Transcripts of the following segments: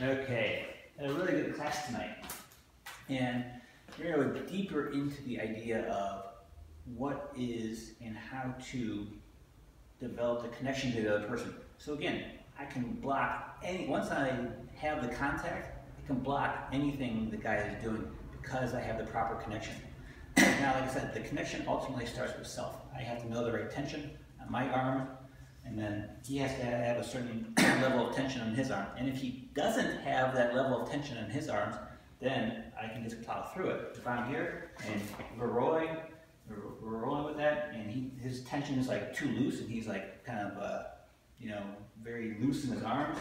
Okay, had a really good class tonight, and we're going to go deeper into the idea of what is and how to develop the connection to the other person. So again, I can block once I have the contact, I can block anything the guy is doing because I have the proper connection. Now, like I said, the connection ultimately starts with self. I have to know the right tension on my arm, and then he has to have a certain level of tension on his arm. And if he doesn't have that level of tension on his arms, then I can just plow through it. If I'm here and we're rolling with that, and his tension is like too loose, and he's like kind of, very loose in his arms,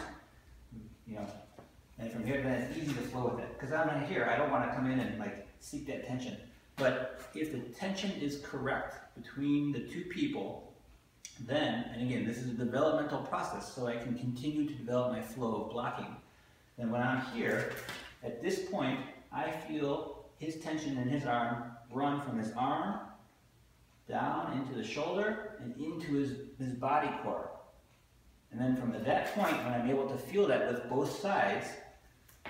and from here, then it's easy to flow with it. Because I'm not here, I don't want to come in and like seek that tension. But if the tension is correct between the two people, then, and again, this is a developmental process, so I can continue to develop my flow of blocking. Then when I'm here, at this point, I feel his tension in his arm run from his arm down into the shoulder and into his body core. And then from that point, when I'm able to feel that with both sides,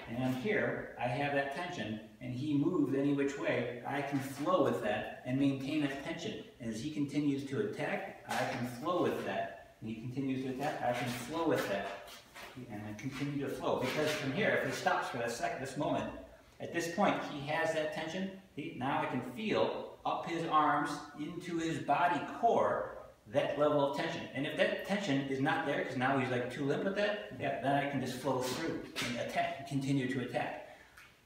and I'm here, I have that tension, and he moves any which way, I can flow with that and maintain that tension. And as he continues to attack, I can flow with that. And he continues to attack, I can flow with that. And I continue to flow. Because from here, if he stops for this moment, at this point, he has that tension. Now I can feel up his arms into his body core that level of tension. And if that tension is not there, because now he's like too limp with that, then I can just flow through and attack, and continue to attack.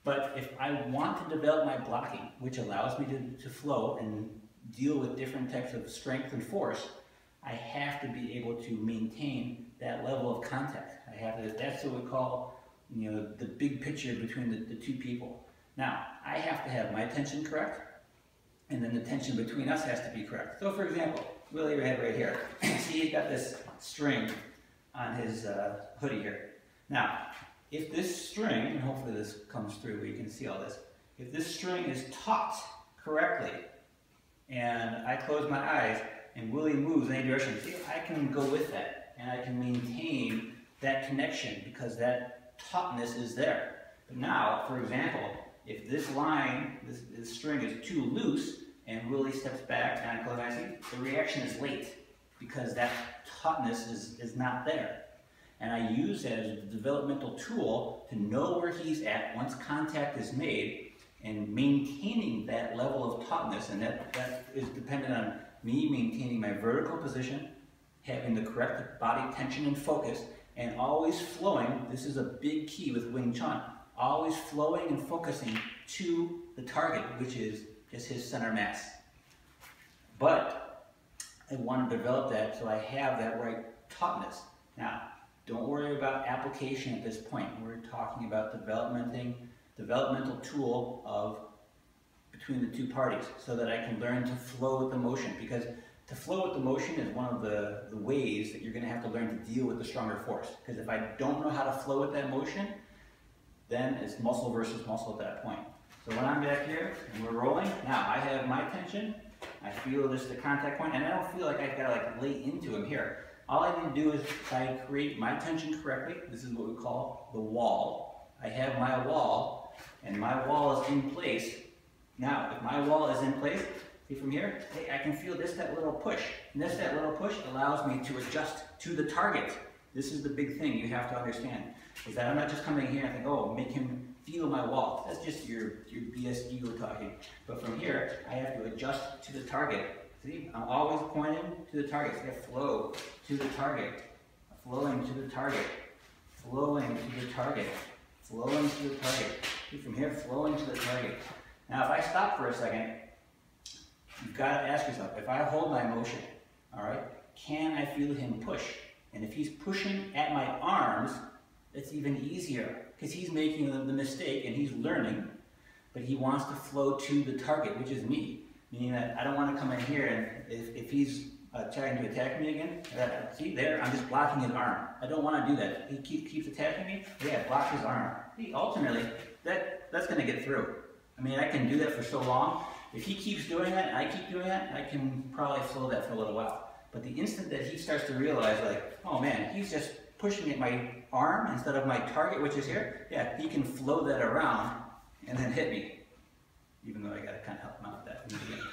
But if I want to develop my blocking, which allows me to flow and deal with different types of strength and force, I have to be able to maintain that level of contact. That's what we call, the big picture between the two people. Now, I have to have my tension correct, and then the tension between us has to be correct. So for example, Willie right here. See, he's got this string on his hoodie here. Now, if this string, and hopefully this comes through where you can see all this, if this string is taut correctly, and I close my eyes, and Willie moves in any direction, see, I can go with that, and I can maintain that connection because that tautness is there. But now, for example, if this line, this string is too loose, and Willie steps back and I close my eyes, the reaction is late because that tautness is not there. And I use that as a developmental tool to know where he's at once contact is made, and maintaining that level of tautness, and that is dependent on me maintaining my vertical position, having the correct body tension and focus, and always flowing. This is a big key with Wing Chun. Always flowing and focusing to the target, which is just his center mass. But I want to develop that so I have that right tautness. Now, don't worry about application at this point. We're talking about developmental tool of between the two parties so that I can learn to flow with the motion. Because to flow with the motion is one of the ways that you're going to have to learn to deal with the stronger force. Because if I don't know how to flow with that motion, then it's muscle versus muscle at that point. So when I'm back here and we're rolling, now I have my tension, I feel the contact point, and I don't feel like I've got to like lay into him here. All I need to do is try to create my tension correctly. This is what we call the wall. I have my wall, and my wall is in place. Now, if my wall is in place, see from here, hey, I can feel that little push. And that little push allows me to adjust to the target. This is the big thing you have to understand, is that I'm not just coming here and think, oh, make him feel my wall. That's just your BS ego talking. But from here, I have to adjust to the target. See, I'm always pointing to the target. So I flow to the target, flowing to the target, flowing to the target, flowing to the target. See, from here, flowing to the target. Now, if I stop for a second, you've got to ask yourself, if I hold my motion, all right, can I feel him push? And if he's pushing at my arms, it's even easier because he's making the mistake and he's learning, but he wants to flow to the target, which is me. Meaning that I don't want to come in here and if he's trying to attack me again, see there, I'm just blocking his arm. I don't want to do that. He keeps attacking me, yeah, block his arm. See, ultimately, that's going to get through. I mean, I can do that for so long. If he keeps doing that and I keep doing that, I can probably flow that for a little while. But the instant that he starts to realize, like, oh man, he's just pushing at my arm instead of my target, which is here, yeah, he can flow that around and then hit me. Even though I gotta kind of help him out with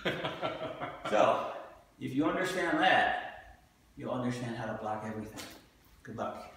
that. So, if you understand that, you'll understand how to block everything. Good luck.